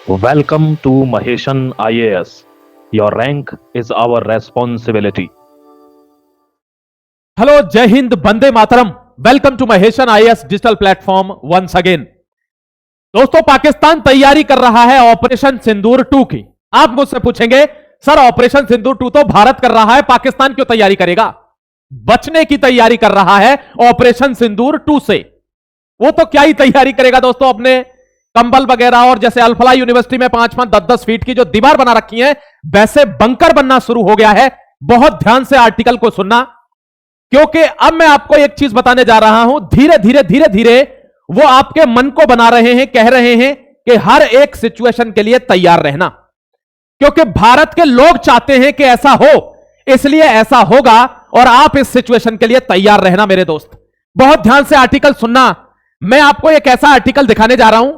Welcome to Maheshan IAS. Your rank is our responsibility. Hello, जय हिंद, वंदे मातरम। Welcome to Mahesan IAS digital platform once again. दोस्तों, पाकिस्तान तैयारी कर रहा है ऑपरेशन सिंदूर 2 की। आप मुझसे पूछेंगे, सर ऑपरेशन सिंदूर 2 तो भारत कर रहा है, पाकिस्तान क्यों तैयारी करेगा? बचने की तैयारी कर रहा है ऑपरेशन सिंदूर 2 से। वो तो क्या ही तैयारी करेगा दोस्तों, अपने कंबल वगैरह और जैसे अल्फला यूनिवर्सिटी में 5-5, 10-10 फीट की जो दीवार बना रखी है, वैसे बंकर बनना शुरू हो गया है। बहुत ध्यान से आर्टिकल को सुनना, क्योंकि अब मैं आपको एक चीज बताने जा रहा हूं। धीरे धीरे धीरे धीरे वो आपके मन को बना रहे हैं, कह रहे हैं कि हर एक सिचुएशन के लिए तैयार रहना, क्योंकि भारत के लोग चाहते हैं कि ऐसा हो, इसलिए ऐसा होगा और आप इस सिचुएशन के लिए तैयार रहना मेरे दोस्त। बहुत ध्यान से आर्टिकल सुनना। मैं आपको एक ऐसा आर्टिकल दिखाने जा रहा हूं,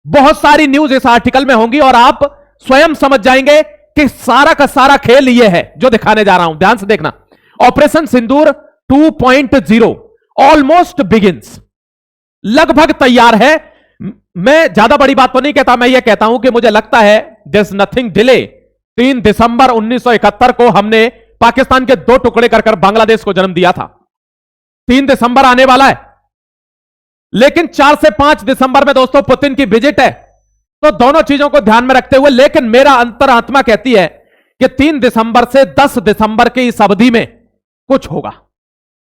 बहुत सारी न्यूज इस आर्टिकल में होंगी और आप स्वयं समझ जाएंगे कि सारा का सारा खेल ये है जो दिखाने जा रहा हूं। ध्यान से देखना। ऑपरेशन सिंदूर 2.0 ऑलमोस्ट बिगिंस, लगभग तैयार है। मैं ज्यादा बड़ी बात तो नहीं कहता, मैं यह कहता हूं कि मुझे लगता है देयर इज नथिंग डिले। 3 दिसंबर 1971 को हमने पाकिस्तान के 2 टुकड़े कर बांग्लादेश को जन्म दिया था। 3 दिसंबर आने वाला है, लेकिन 4 से 5 दिसंबर में दोस्तों पुतिन की विजिट है। तो दोनों चीजों को ध्यान में रखते हुए, लेकिन मेरा अंतरात्मा कहती है कि 3 दिसंबर से 10 दिसंबर की इस अवधि में कुछ होगा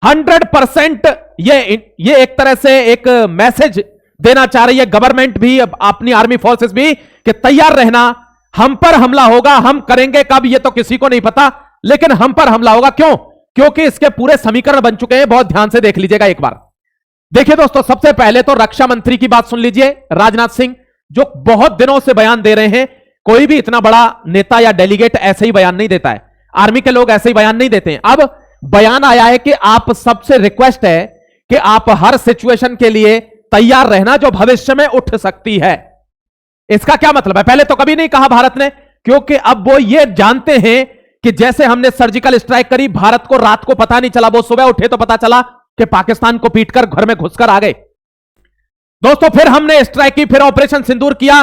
100%। ये एक तरह से एक मैसेज देना चाह रही है गवर्नमेंट भी, अपनी आर्मी फोर्सेस भी, कि तैयार रहना, हम पर हमला होगा। हम करेंगे कब ये तो किसी को नहीं पता, लेकिन हम पर हमला होगा। क्यों? क्योंकि इसके पूरे समीकरण बन चुके हैं। बहुत ध्यान से देख लीजिएगा एक बार। देखिए दोस्तों, सबसे पहले तो रक्षा मंत्री की बात सुन लीजिए, राजनाथ सिंह, जो बहुत दिनों से बयान दे रहे हैं। कोई भी इतना बड़ा नेता या डेलीगेट ऐसे ही बयान नहीं देता है, आर्मी के लोग ऐसे ही बयान नहीं देते हैं। अब बयान आया है कि आप सबसे रिक्वेस्ट है कि आप हर सिचुएशन के लिए तैयार रहना जो भविष्य में उठ सकती है। इसका क्या मतलब है? पहले तो कभी नहीं कहा भारत ने, क्योंकि अब वो ये जानते हैं कि जैसे हमने सर्जिकल स्ट्राइक करी, भारत को रात को पता नहीं चला, वो सुबह उठे तो पता चला कि पाकिस्तान को पीटकर घर में घुसकर आ गए। दोस्तों, फिर हमने स्ट्राइक की, फिर ऑपरेशन सिंदूर किया,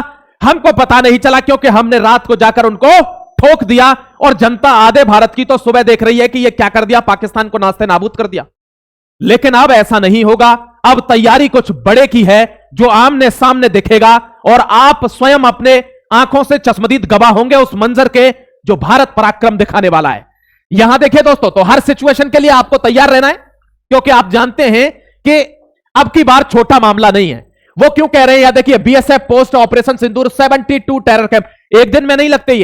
हमको पता नहीं चला क्योंकि हमने रात को जाकर उनको ठोक दिया। और जनता आधे भारत की तो सुबह देख रही है कि ये क्या कर दिया, पाकिस्तान को नास्ते नाबूद कर दिया। लेकिन अब ऐसा नहीं होगा। अब तैयारी कुछ बड़े की है, जो आमने सामने दिखेगा और आप स्वयं अपने आंखों से चश्मदीद गवाह होंगे उस मंजर के, जो भारत पराक्रम दिखाने वाला है। यहां देखिए दोस्तों, तो हर सिचुएशन के लिए आपको तैयार रहना है, क्योंकि आप जानते हैं कि अब की बार छोटा मामला नहीं है। वो क्यों कह रहे हैं? या देखिए, बीएसएफ पोस्ट ऑपरेशन सिंदूर 72 टेरर कैंप। एक दिन में नहीं लगते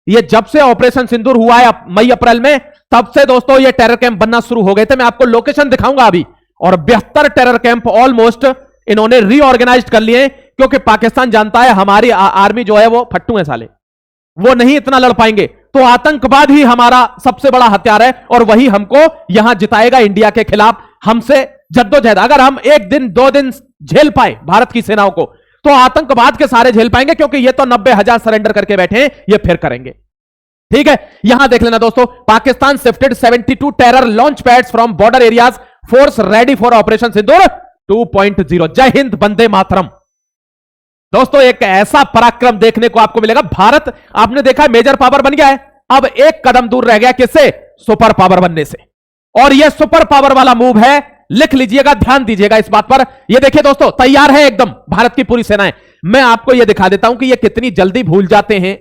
ये जब से ऑपरेशन सिंदूर हुआ है मई अप्रैल में, तब से दोस्तों ये टेरर कैंप बनना शुरू हो गए थे। मैं आपको लोकेशन दिखाऊंगा अभी। और 72 टेरर कैंप ऑलमोस्ट इन्होंने रीऑर्गेनाइज कर लिए, क्योंकि पाकिस्तान जानता है हमारी आर्मी जो है वो फट्टू है साले, वो नहीं इतना लड़ पाएंगे। तो आतंकवाद ही हमारा सबसे बड़ा हथियार है और वही हमको यहां जिताएगा इंडिया के खिलाफ। हमसे जद्दोजहद अगर हम 1 दिन 2 दिन झेल पाए भारत की सेनाओं को, तो आतंकवाद के सारे झेल पाएंगे, क्योंकि ये तो 90,000 सरेंडर करके बैठे हैं, ये फिर करेंगे। ठीक है, यहां देख लेना दोस्तों, Pakistan shifted 72 terror launch pads from border areas, force ready for operation Sindoor 2.0। जय हिंद, वंदे मातरम। दोस्तों, एक ऐसा पराक्रम देखने को आपको मिलेगा। भारत, आपने देखा, मेजर पावर बन गया है। अब एक कदम दूर रह गया किससे? सुपर पावर बनने से। और यह सुपर पावर वाला मूव है, लिख लीजिएगा, ध्यान दीजिएगा इस बात पर। यह देखिए दोस्तों, तैयार है एकदम भारत की पूरी सेनाएं। मैं आपको यह दिखा देता हूं कि यह कितनी जल्दी भूल जाते हैं।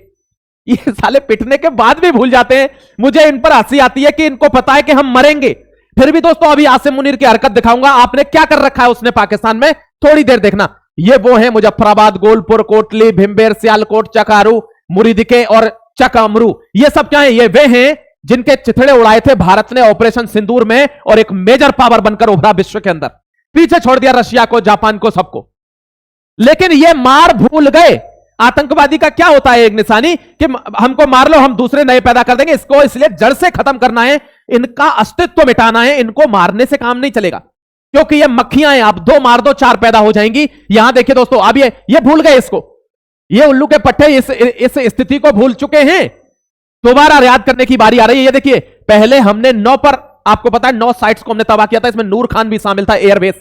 ये साले पिटने के बाद भी भूल जाते हैं। मुझे इन पर हंसी आती है कि इनको पता है कि हम मरेंगे, फिर भी दोस्तों अभी आसिम मुनीर की हरकत दिखाऊंगा। आपने क्या कर रखा है उसने पाकिस्तान में, थोड़ी देर देखना। ये वो है मुजफ्फराबाद, गोलपुर, कोटली, भिम्बेर, सियालकोट, चकारू, मुरीदिके और चकमरू। ये सब क्या है? ये वे हैं जिनके चिथड़े उड़ाए थे भारत ने ऑपरेशन सिंदूर में, और एक मेजर पावर बनकर उभरा विश्व के अंदर। पीछे छोड़ दिया रशिया को, जापान को, सबको। लेकिन ये मार भूल गए। आतंकवादी का क्या होता है एक निशानी, कि हमको मार लो, हम दूसरे नए पैदा कर देंगे। इसको इसलिए जड़ से खत्म करना है, इनका अस्तित्व मिटाना है। इनको मारने से काम नहीं चलेगा, क्योंकि ये मक्खियां हैं। आप 2 मार दो, 4 पैदा हो जाएंगी। यहां देखिए दोस्तों, अब ये भूल गए इसको। ये उल्लू के पट्टे इस स्थिति को भूल चुके हैं। दोबारा याद करने की बारी आ रही है। ये देखिए, पहले हमने 9 पर, आपको पता है 9 साइट्स को हमने तबाह किया था, इसमें नूर खान भी शामिल था, एयरबेस।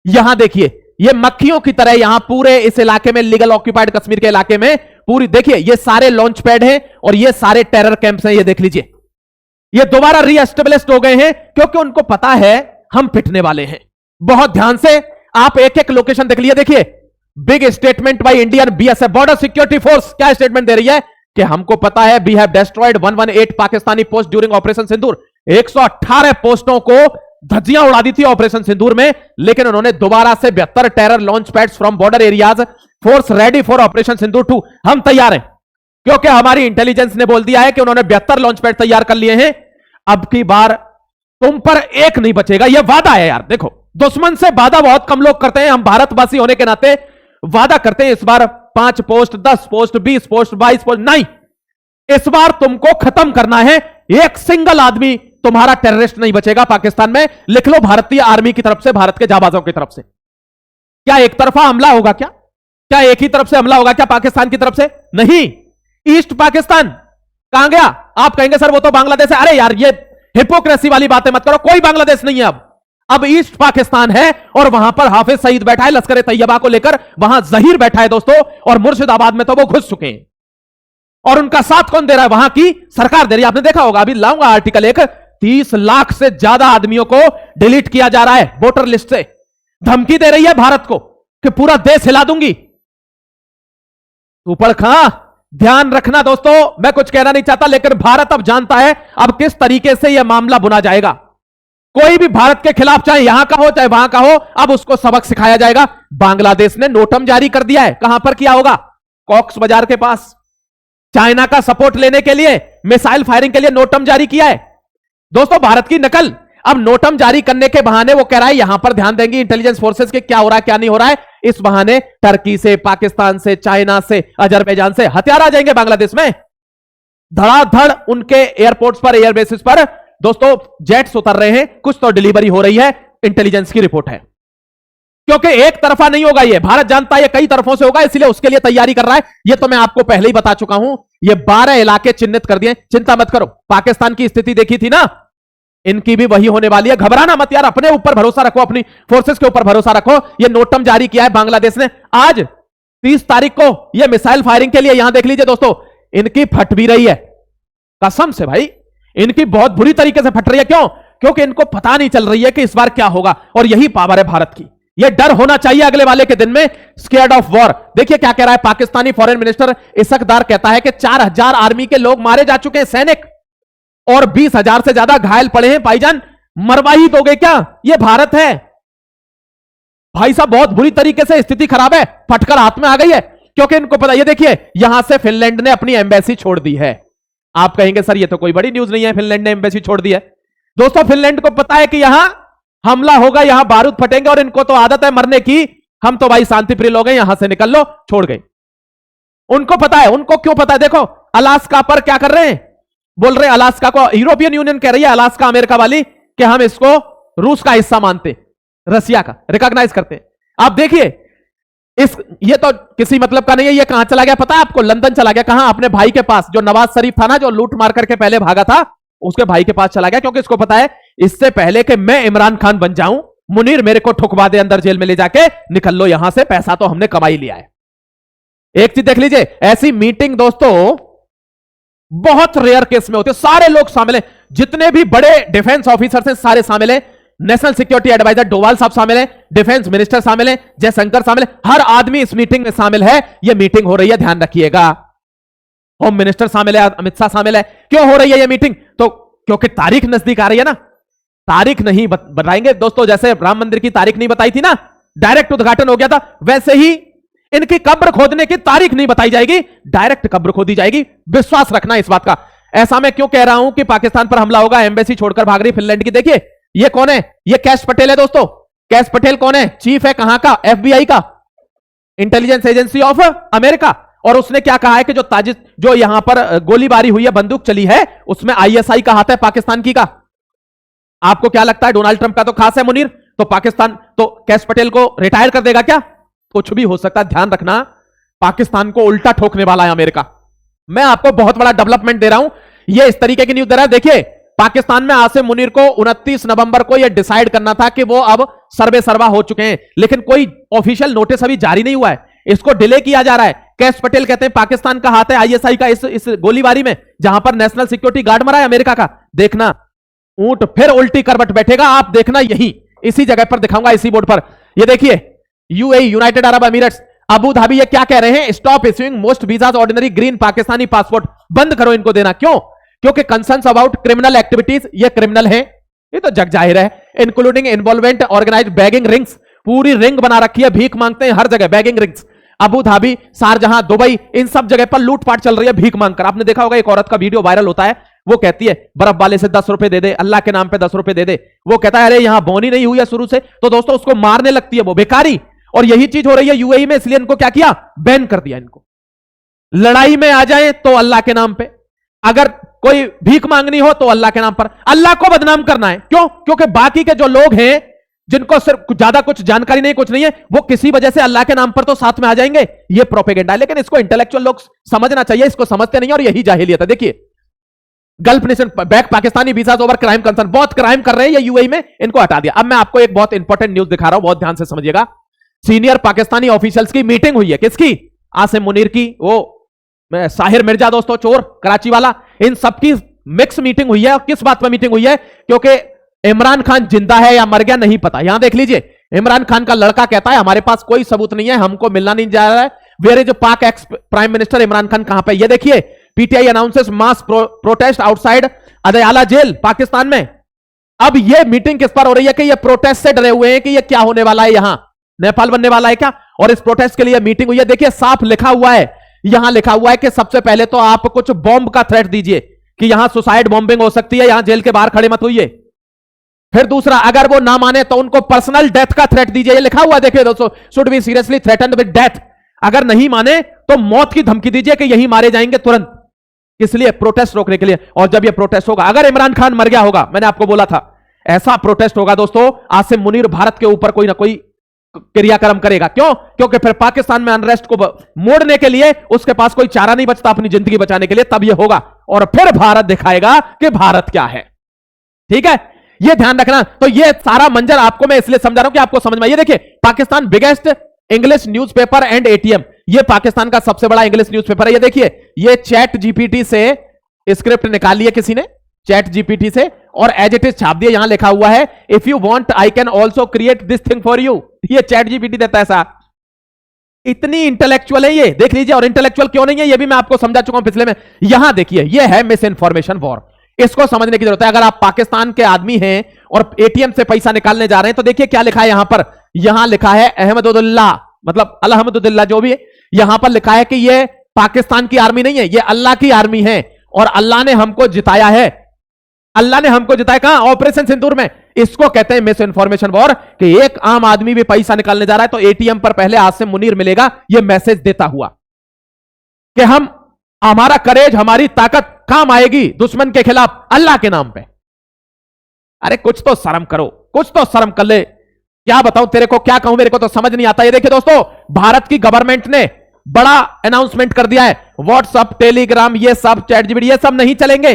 यहां देखिए, ये मक्खियों की तरह यहां पूरे इस इलाके में, लीगल ऑक्यूपाइड कश्मीर के इलाके में पूरी देखिए, ये सारे लॉन्च पैड हैं और ये सारे टेरर कैंप्स हैं, ये देख लीजिए, ये दोबारा रीएस्टेब्लिश्ड हो गए हैं क्योंकि उनको पता है हम पिटने वाले हैं। बहुत ध्यान से आप एक एक लोकेशन देख लीजिए। देखिए, big statement by Indian BSF border security force, क्या स्टेटमेंट दे रही है कि हमको पता है we have destroyed 118 Pakistani post during operation Sindoor. 118 पोस्टों को धज्जियां उड़ा दी थी ऑपरेशन सिंदूर में, लेकिन उन्होंने दोबारा से 72 terror launch pads from border areas, force ready for operation Sindoor 2। हम तैयार हैं क्योंकि हमारी इंटेलिजेंस ने बोल दिया है कि उन्होंने 72 लॉन्च पैड तैयार कर लिए हैं। अब की बार तुम पर एक नहीं बचेगा, यह वादा है यार। देखो, दुश्मन से वादा बहुत कम लोग करते हैं, हम भारतवासी होने के नाते वादा करते हैं इस बार 5 पोस्ट, 10 पोस्ट, 20 पोस्ट, 22 पोस्ट, नहीं, इस बार तुमको खत्म करना है। एक सिंगल आदमी तुम्हारा टेररिस्ट नहीं बचेगा पाकिस्तान में। लिख लो, भारतीय आर्मी की तरफ से, भारत के जाबाजों की तरफ से। क्या एक तरफा हमला होगा? क्या एक ही तरफ से हमला होगा क्या पाकिस्तान की तरफ से? नहीं, ईस्ट पाकिस्तान कहां गया? आप कहेंगे सर वो तो बांग्लादेश है। अरे यार, ये हिपोक्रेसी वाली बातें मत करो, कोई बांग्लादेश नहीं है। अब ईस्ट पाकिस्तान है और वहां पर हाफिज सईद बैठा है लश्कर तैयबा को लेकर, वहां जहीर बैठा है दोस्तों, और मुर्शिदाबाद में तो वो घुस चुके हैं। और उनका साथ कौन दे रहा है? वहां की सरकार दे रही है। आपने देखा होगा, अभी लाऊंगा आर्टिकल एक, 30 लाख से ज्यादा आदमियों को डिलीट किया जा रहा है वोटर लिस्ट से। धमकी दे रही है भारत को कि पूरा देश हिला दूंगी। ऊपर खां, ध्यान रखना दोस्तों, मैं कुछ कहना नहीं चाहता, लेकिन भारत अब जानता है अब किस तरीके से यह मामला बुना जाएगा। कोई भी भारत के खिलाफ, चाहे यहां का हो चाहे वहां का हो, अब उसको सबक सिखाया जाएगा। बांग्लादेश ने नोटम जारी कर दिया है। कहां पर किया होगा? कॉक्स बाजार के पास। चाइना का सपोर्ट लेने के लिए, मिसाइल फायरिंग के लिए नोटम जारी किया है दोस्तों, भारत की नकल। अब नोटम जारी करने के बहाने वो कह रहा है यहां पर ध्यान देंगे इंटेलिजेंस फोर्सेस के क्या हो रहा है क्या नहीं हो रहा है। इस बहाने टर्की से, पाकिस्तान से, चाइना से, अजरबैजान से हथियार आ जाएंगे बांग्लादेश में। धड़ाधड़ उनके एयरपोर्ट्स पर, एयरबेसिस पर दोस्तों जेट्स उतर रहे हैं, कुछ तो डिलीवरी हो रही है, इंटेलिजेंस की रिपोर्ट है। क्योंकि एक तरफा नहीं होगा ये, भारत जानता है ये कई तरफों से होगा, इसलिए उसके लिए तैयारी कर रहा है। ये तो मैं आपको पहले ही बता चुका हूं, ये 12 इलाके चिन्हित कर दिए। चिंता मत करो, पाकिस्तान की स्थिति देखी थी ना, इनकी भी वही होने वाली है। घबराना मत यार, अपने ऊपर भरोसा रखो, अपनी फोर्सेस के ऊपर भरोसा रखो। ये नोटम जारी किया है बांग्लादेश ने आज 30 तारीख को, ये मिसाइल फायरिंग के लिए। यहां देख लीजिए दोस्तों, इनकी फट भी रही है, कसम से भाई, इनकी बहुत बुरी तरीके से फट रही है। क्यों? क्योंकि इनको पता नहीं चल रही है कि इस बार क्या होगा, और यही पावर है भारत की। यह डर होना चाहिए अगले वाले के दिन में, स्केयर्ड ऑफ वॉर। देखिए क्या कह रहा है पाकिस्तानी फॉरेन मिनिस्टर इसक दार, कहता है कि 4000 आर्मी के लोग मारे जा चुके हैं, सैनिक, और 20,000 से ज्यादा घायल पड़े हैं। भाईजान, मरवा ही दोगे क्या? यह भारत है भाई साहब, बहुत बुरी तरीके से स्थिति खराब है, फटकर हाथ में आ गई है। क्योंकि इनको पता, ये देखिए यहां से फिनलैंड ने अपनी एम्बेसी छोड़ दी है। आप कहेंगे सर ये तो कोई बड़ी न्यूज नहीं है, फिनलैंड ने एम्बेसी छोड़ दी है। दोस्तों, फिनलैंड को पता है कि यहां हमला होगा, यहां बारूद फटेंगे, और इनको तो आदत है मरने की। हम तो भाई शांति प्रिय लोग हैं, यहां से निकल लो, छोड़ गए। उनको पता है। उनको क्यों पता है? देखो, अलास्का पर क्या कर रहे हैं, बोल रहे हैं अलास्का को, यूरोपियन यूनियन कह रही है अलास्का अमेरिका वाली कि हम इसको रूस का हिस्सा मानते, रसिया का रिकॉग्नाइज करते। आप देखिए, ये तो किसी मतलब का नहीं है। ये कहां चला गया पता है आपको? लंदन चला गया। कहां? अपने भाई के पास, जो नवाज शरीफ था ना, जो लूट मार करके पहले भागा था, उसके भाई के पास चला गया। क्योंकि इसको पता है इससे पहले कि मैं इमरान खान बन जाऊं, मुनीर मेरे को ठुकवा दे अंदर जेल में ले जाके, निकल लो यहां से, पैसा तो हमने कमा ही लिया है। एक चीज देख लीजिए, ऐसी मीटिंग दोस्तों बहुत रेयर केस में होती है। सारे लोग शामिल हैं, जितने भी बड़े डिफेंस ऑफिसर्स हैं सारे शामिल हैं। नेशनल सिक्योरिटी एडवाइजर डोवाल साहब शामिल हैं, डिफेंस मिनिस्टर शामिल हैं, जयशंकर शामिल है, हर आदमी इस मीटिंग में शामिल है। यह मीटिंग हो रही है, ध्यान रखिएगा। होम मिनिस्टर शामिल है, अमित शाह शामिल है। क्यों हो रही है यह मीटिंग? तो क्योंकि तारीख नजदीक आ रही है ना। तारीख नहीं बताएंगे दोस्तों, जैसे राम मंदिर की तारीख नहीं बताई थी ना, डायरेक्ट उद्घाटन हो गया था, वैसे ही इनकी कब्र खोदने की तारीख नहीं बताई जाएगी, डायरेक्ट कब्र खोदी जाएगी। विश्वास रखना इस बात का। ऐसा मैं क्यों कह रहा हूं कि पाकिस्तान पर हमला होगा, एम्बेसी छोड़कर भाग रही फिनलैंड की। देखिए ये कौन है? ये कैश पटेल है दोस्तों। कैश पटेल कौन है? चीफ है कहां का? FBI का, इंटेलिजेंस एजेंसी ऑफ अमेरिका। और उसने क्या कहा है कि जो यहां पर गोलीबारी हुई है, बंदूक चली है, उसमें ISI का हाथ है, पाकिस्तान की का। आपको क्या लगता है? डोनाल्ड ट्रंप का तो खास है मुनीर, तो पाकिस्तान तो कैश पटेल को रिटायर कर देगा क्या? कुछ भी हो सकता है। ध्यान रखना, पाकिस्तान को उल्टा ठोकने वाला है अमेरिका। मैं आपको बहुत बड़ा डेवलपमेंट दे रहा हूं, यह इस तरीके की न्यूज दे रहा है। देखिए, पाकिस्तान में आसिम मुनीर को 29 नवंबर को यह डिसाइड करना था कि वो अब सर्वे सर्वा हो चुके हैं, लेकिन कोई ऑफिशियल नोटिस अभी जारी नहीं हुआ है। इसको डिले किया जा रहा है। कैश पटेल कहते हैं पाकिस्तान का हाथ है आईएसआई का इस गोलीबारी में, जहां पर नेशनल सिक्योरिटी गार्ड मरा है अमेरिका का। देखना ऊंट फिर उल्टी करवट बैठेगा, आप देखना यही इसी जगह पर दिखाऊंगा, इसी बोर्ड पर। ये देखिए UAE, United Arab Emirates, Abu Dhabi, ये क्या कह रहे हैं? Stop issuing most visas ordinary green Pakistani passport. बंद करो इनको देना। क्यों? क्योंकि कंसर्न्स अबाउट क्रिमिनल एक्टिविटीज, ये क्रिमिनल है, ये तो जग जाहिर है, including involvement organised begging rings, पूरी रिंग बना रखी है, भीख मांगते हैं हर जगह, begging rings. Abu Dhabi, Sharjah, Dubai, इन सब जगह पर लूटपाट चल रही है भीख मांगकर। आपने देखा होगा एक औरत का वीडियो वायरल होता है, वो कहती है बर्फ वाले से 10 रुपए दे दे, अल्लाह के नाम पे 10 रुपए दे दे। वो कहता है अरे यहां बोनी नहीं हुई है शुरू से, तो दोस्तों उसको मारने लगती है वो बेकारी। और यही चीज हो रही है यूएई में, इसलिए इनको क्या किया? बैन कर दिया इनको। लड़ाई में आ जाए तो अल्लाह के नाम पे, अगर कोई भीख मांगनी हो तो अल्लाह के नाम पर, अल्लाह को बदनाम करना है। क्यों? क्योंकि बाकी के जो लोग हैं जिनको सिर्फ ज्यादा कुछ जानकारी नहीं, कुछ नहीं है, वो किसी वजह से अल्लाह के नाम पर तो साथ में आ जाएंगे। ये प्रोपेगेंडा है, लेकिन इसको इंटेलेक्चुअल लोग समझना चाहिए, इसको समझते नहीं, और यही जाहिलियत है। देखिए gulf nation back Pakistani visas over crime concern, बहुत क्राइम कर रहे हैं ये यूएई में, इनको हटा दिया। अब मैं आपको एक बहुत इंपॉर्टेंट न्यूज दिखा रहा हूं, बहुत ध्यान से समझिएगा। सीनियर पाकिस्तानी ऑफिशियल्स की मीटिंग हुई है, किसकी? आसिम मुनीर की, वो साहिर मिर्जा दोस्तों चोर कराची वाला, इन सबकी मिक्स मीटिंग हुई है। और किस बात पर मीटिंग हुई है? क्योंकि इमरान खान जिंदा है या मर गया नहीं पता। यहां देख लीजिए, इमरान खान का लड़का कहता है हमारे पास कोई सबूत नहीं है, हमको मिलना नहीं जा रहा है। वेयर इज पाक ex prime minister Imran Khan, कहां पे? ये देखिए, पीटीआई अनाउंसेस मास प्रोटेस्ट आउटसाइड अदयाला जेल पाकिस्तान में। अब ये मीटिंग किस पर हो रही है कि ये प्रोटेस्ट से डरे हुए हैं कि ये क्या होने वाला है, यहां नेपाल बनने वाला है क्या? और इस प्रोटेस्ट के लिए मीटिंग हुई है। देखिए साफ लिखा हुआ है, यहां लिखा हुआ है कि सबसे पहले तो आप कुछ बॉम्ब का थ्रेट दीजिए कि यहां सुसाइड बॉम्बिंग हो सकती है, यहां जेल के बाहर खड़े मत होइए। फिर दूसरा, अगर वो ना माने तो उनको पर्सनल डेथ का थ्रेट दीजिए, ये लिखा हुआ है देखिए दोस्तों, should be seriously threatened with death. अगर नहीं माने तो मौत की धमकी दीजिए कि यही मारे जाएंगे तुरंत। इसलिए प्रोटेस्ट रोकने के लिए। और जब ये प्रोटेस्ट होगा, अगर इमरान खान मर गया होगा, मैंने आपको बोला था ऐसा प्रोटेस्ट होगा दोस्तों, आसिम मुनीर भारत के ऊपर कोई ना कोई क्रियाक्रम करेगा। क्यों? क्योंकि फिर पाकिस्तान में अनरेस्ट को मोड़ने के लिए उसके पास कोई चारा नहीं बचता अपनी जिंदगी बचाने के लिए, तब यह होगा। और फिर भारत दिखाएगा कि भारत क्या है। ठीक है, यह ध्यान रखना। तो यह सारा मंजर आपको मैं इसलिए समझा रहा हूं कि आपको समझ में। ये देखिए, Pakistan biggest English newspaper and ATM, यह पाकिस्तान का सबसे बड़ा इंग्लिश न्यूज़पेपर है। ये देखिए, यह चैट जीपीटी से स्क्रिप्ट निकाली है किसी ने, चैट जीपीटी से, और एज इट इज छाप दिया। यहां लिखा हुआ है if you want I can also create this thing for you. ये चैट जीपीटी देता है साहब, इतनी इंटेलेक्चुअल है ये, देख लीजिए। और इंटेलेक्चुअल क्यों नहीं है ये भी मैं आपको समझा चुका हूं पिछले में। यहां देखिए, ये है मिस इन्फॉर्मेशन वॉर, इसको समझने की जरूरत है। अगर आप पाकिस्तान के आदमी हैं और एटीएम से पैसा निकालने जा रहे हैं, तो देखिए क्या लिखा है यहां पर। यहां लिखा है अहमदुल्लाह, मतलब अलहमदुल्लाह, जो भी है, यहां पर लिखा है कि ये पाकिस्तान की आर्मी नहीं है, ये अल्लाह की आर्मी है, और अल्लाह ने हमको जिताया है। अल्लाह ने हमको जिताया कहां? ऑपरेशन सिंदूर में। इसको कहते हैं मिस इन्फॉर्मेशन वॉर, कि एक आम आदमी भी पैसा निकालने जा रहा है तो एटीएम पर पहले आसिम मुनीर मिलेगा, यह मैसेज देता हुआ कि हम, हमारा करेज, हमारी ताकत काम आएगी दुश्मन के खिलाफ अल्लाह के नाम पे। अरे कुछ तो शर्म करो, कुछ तो शर्म कर ले। क्या बताऊं तेरे को, क्या कहूं, मेरे को तो समझ नहीं आता। ये देखिए दोस्तों, भारत की गवर्नमेंट ने बड़ा अनाउंसमेंट कर दिया है, व्हाट्सएप, टेलीग्राम, ये सब, चैट जीपीटी, ये सब नहीं चलेंगे।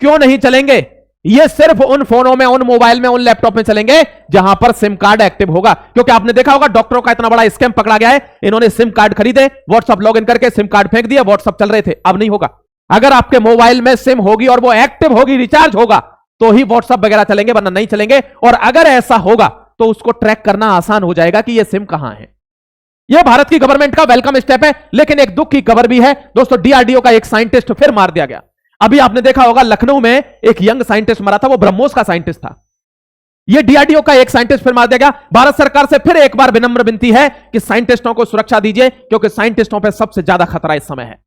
क्यों नहीं चलेंगे? ये सिर्फ उन फोनों में, उन मोबाइल में, उन लैपटॉप में चलेंगे जहां पर सिम कार्ड एक्टिव होगा। क्योंकि आपने देखा होगा डॉक्टरों का इतना बड़ा स्कैम पकड़ा गया है, इन्होंने सिम कार्ड खरीदे, व्हाट्सएप लॉगिन करके सिम कार्ड फेंक दिया, व्हाट्सएप चल रहे थे। अब नहीं होगा। अगर आपके मोबाइल में सिम होगी और वो एक्टिव होगी, रिचार्ज होगा, तो ही व्हाट्सएप वगैरह चलेंगे, वरना नहीं चलेंगे। और अगर ऐसा होगा तो उसको ट्रैक करना आसान हो जाएगा कि ये सिम कहां है। यह भारत की गवर्नमेंट का वेलकम स्टेप है। लेकिन एक दुख की खबर भी है दोस्तों, डीआरडीओ का एक साइंटिस्ट फिर मार दिया गया। अभी आपने देखा होगा लखनऊ में एक यंग साइंटिस्ट मरा था, वो ब्रह्मोस का साइंटिस्ट था। यह डीआरडीओ का एक साइंटिस्ट फिर मार दिया गया। भारत सरकार से फिर एक बार विनम्र विनती है कि साइंटिस्टों को सुरक्षा दीजिए, क्योंकि साइंटिस्टों पर सबसे ज्यादा खतरा इस समय है।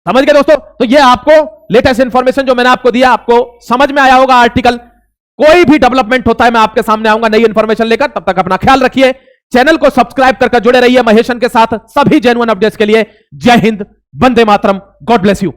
समझ गए दोस्तों? तो यह आपको लेटेस्ट इंफॉर्मेशन जो मैंने आपको दिया, आपको समझ में आया होगा आर्टिकल। कोई भी डेवलपमेंट होता है मैं आपके सामने आऊंगा नई इंफॉर्मेशन लेकर। तब तक अपना ख्याल रखिए, चैनल को सब्सक्राइब करके जुड़े रहिए महेशन के साथ सभी जेन्युइन अपडेट्स के लिए। जय हिंद, वंदे मातरम, गॉड ब्लेस यू।